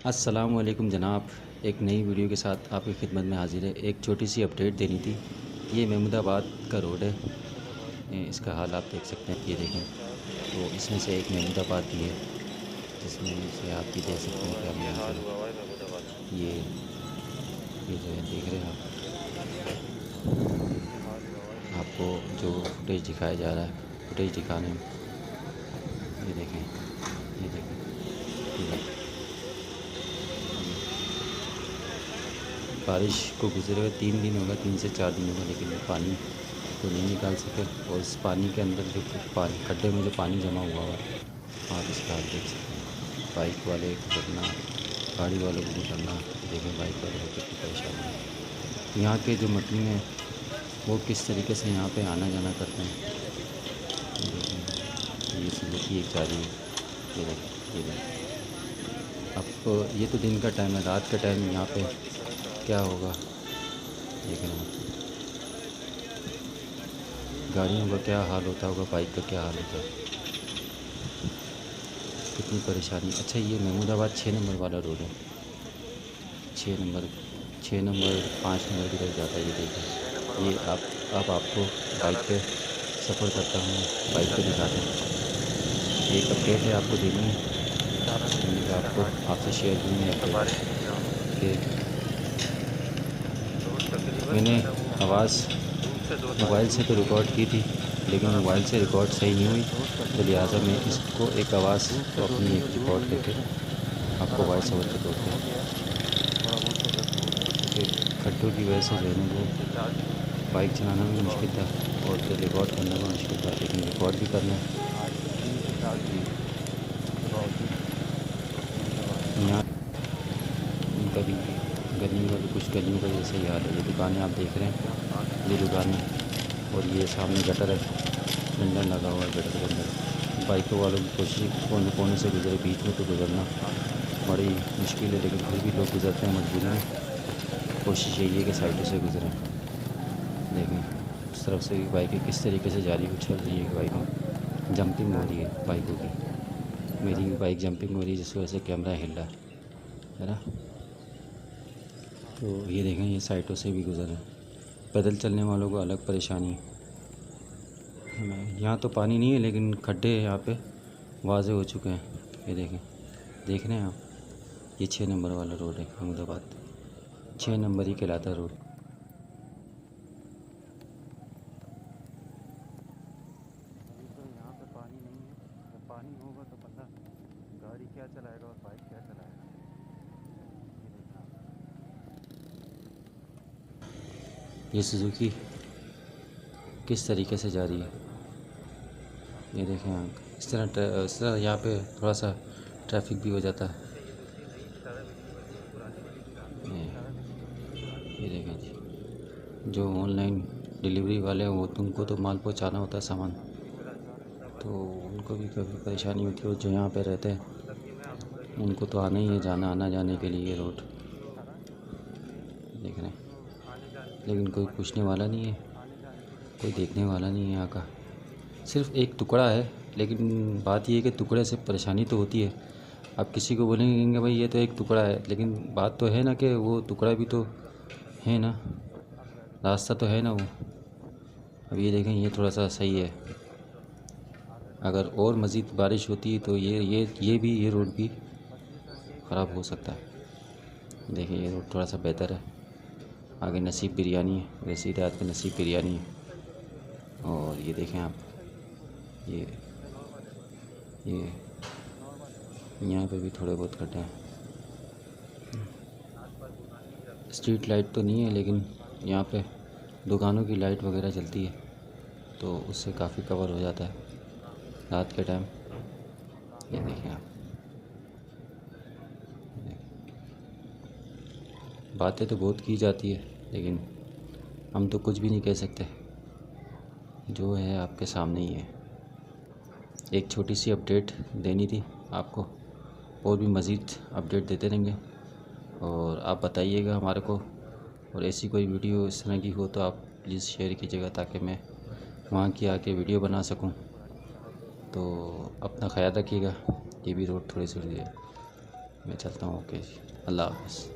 अस्सलामुअलैकुम जनाब, एक नई वीडियो के साथ आपकी खिदमत में हाजिर है। एक छोटी सी अपडेट देनी थी। ये महमूदाबाद का रोड है। इसका हाल आप देख सकते हैं, ये देखें। तो इसमें से एक महमूदाबाद भी है, जिसमें से आप भी देख सकते हैं कि हम यहाँ से ये जो है देख रहे हैं आपको जो फुटेज दिखाया जा रहा है, फुटेज दिखाने में ये देखें, ये देखें, ये देखें। बारिश को गुजरे हुए 3 दिन होगा, 3 से 4 दिन होगा, लेकिन वो पानी को नहीं निकाल सके। और इस पानी के अंदर जो पानी खड्डे में जो पानी जमा हुआ है, आप इसका हाल देख सकते हैं। बाइक वाले गुजरना, गाड़ी वालों को गुजरना, देखें बाइक वालों को कितनी परेशानी है। यहाँ के जो मटनी हैं वो किस तरीके से यहाँ पे आना जाना करते हैं। ये देखें, ये सुजुकी एक जा रही है, ये देखें, ये देखें। अब ये तो दिन का टाइम है, रात का टाइम यहाँ पे क्या होगा देख रहे हैं। गाड़ियों का क्या हाल होता होगा, बाइक का क्या हाल होता है, कितनी परेशानी। अच्छा, ये महमूदाबाद 6 नंबर वाला रोड है। 6 नंबर 5 नंबर की तरफ जाता है। ये देखें, ये आप आपको बाइक पे सफ़र करता हूँ, बाइक पे दिखाते हैं। एक अपडेट है आपको देनी है, मैंने कहा आपको आपसे शेयर करनी है अपडेट कि मैंने आवाज़ मोबाइल से तो रिकॉर्ड की थी, लेकिन मोबाइल से रिकॉर्ड सही नहीं हुई, तो लिहाजा मैं इसको एक आवाज़ तो अपनी एक रिकॉर्ड करके आपको वॉइस ओवर के तौर पे, क्योंकि खड्डों की वजह से जो है ना वो बाइक चलाना भी मुश्किल था और फिर रिकॉर्ड करना भी मुश्किल था, लेकिन रिकॉर्ड भी करना है। यहाँ कभी गर्मी का भी कुछ गर्मियों का जैसे ही हाल है। ये दुकानें आप देख रहे हैं, ये दुकानें, और ये सामने गटर है, डंडा लगा हुआ है गटर के अंदर। बाइकों वालों की कोशिश कोने कोने से गुजरे, बीच में तो गुजरना बड़ी मुश्किल है, लेकिन फिर भी लोग गुजरते हैं मजबूरी में। कोशिश यही है कि साइडों से गुजरें। देखें उस तरफ से भी बाइकें किस तरीके से जा रही है, उछल रही है, बाइकें जंपिंग हो रही है बाइकों की। मेरी भी बाइक जंपिंग हो रही है, जिस वजह से कैमरा हिल रहा है ना। तो ये देखें, ये साइडों से भी गुजर है। पैदल चलने वालों को अलग परेशानी है। यहाँ तो पानी नहीं है, लेकिन खड्डे यहाँ पे वाज़े हो चुके हैं। ये देखें, देख रहे हैं आप, ये 6 नंबर वाला रोड है महमूदाबाद। 6 नंबर ही कहलाता है रोड। अभी तो यहाँ पे पानी नहीं है। जब पानी होगा तो बंदा गाड़ी क्या चलाएगा और बाइक क्या चलाएगा। ये देखना, ये सुजुकी किस तरीके से जा रही है, ये देखें आप। इस तरह यहाँ पे थोड़ा सा ट्रैफिक भी हो जाता है। ये देखें जी, जो ऑनलाइन डिलीवरी वाले हैं वो उनको तो माल पहुँचाना होता है सामान, तो उनको भी कभी परेशानी होती है। और जो यहाँ पे रहते हैं उनको तो आना ही है, जाना आना जाने के लिए ये रोड देख रहे हैं, लेकिन कोई पूछने वाला नहीं है, कोई देखने वाला नहीं है यहाँ का। सिर्फ एक टुकड़ा है, लेकिन बात ये है कि टुकड़े से परेशानी तो होती है। आप किसी को बोलेंगे भाई ये तो एक टुकड़ा है, लेकिन बात तो है ना कि वो टुकड़ा भी तो है ना, रास्ता तो है ना वो। अब ये देखें, ये थोड़ा सा सही है। अगर और मज़ीद बारिश होती है तो ये रोड भी ख़राब हो सकता है। देखिए ये रोड थोड़ा सा बेहतर है। आगे नसीब बिरयानी है, रसीद याद पे नसीब बिरयानी है। और ये देखें आप, ये ये यहाँ पे भी थोड़े बहुत खड्डे हैं। स्ट्रीट लाइट तो नहीं है, लेकिन यहाँ पे दुकानों की लाइट वगैरह जलती है, तो उससे काफ़ी कवर हो जाता है रात के टाइम। ये देखें आप, बातें तो बहुत की जाती है, लेकिन हम तो कुछ भी नहीं कह सकते। जो है आपके सामने ही है। एक छोटी सी अपडेट देनी थी आपको, और भी मज़ीद अपडेट देते रहेंगे। और आप बताइएगा हमारे को, और ऐसी कोई वीडियो इस तरह की हो तो आप प्लीज़ शेयर कीजिएगा, ताकि मैं वहाँ की आके वीडियो बना सकूँ। तो अपना ख्याल रखिएगा। ये भी रोड थोड़ी सी है। मैं चलता हूँ। ओके जी, अल्लाह हाफ़िज़।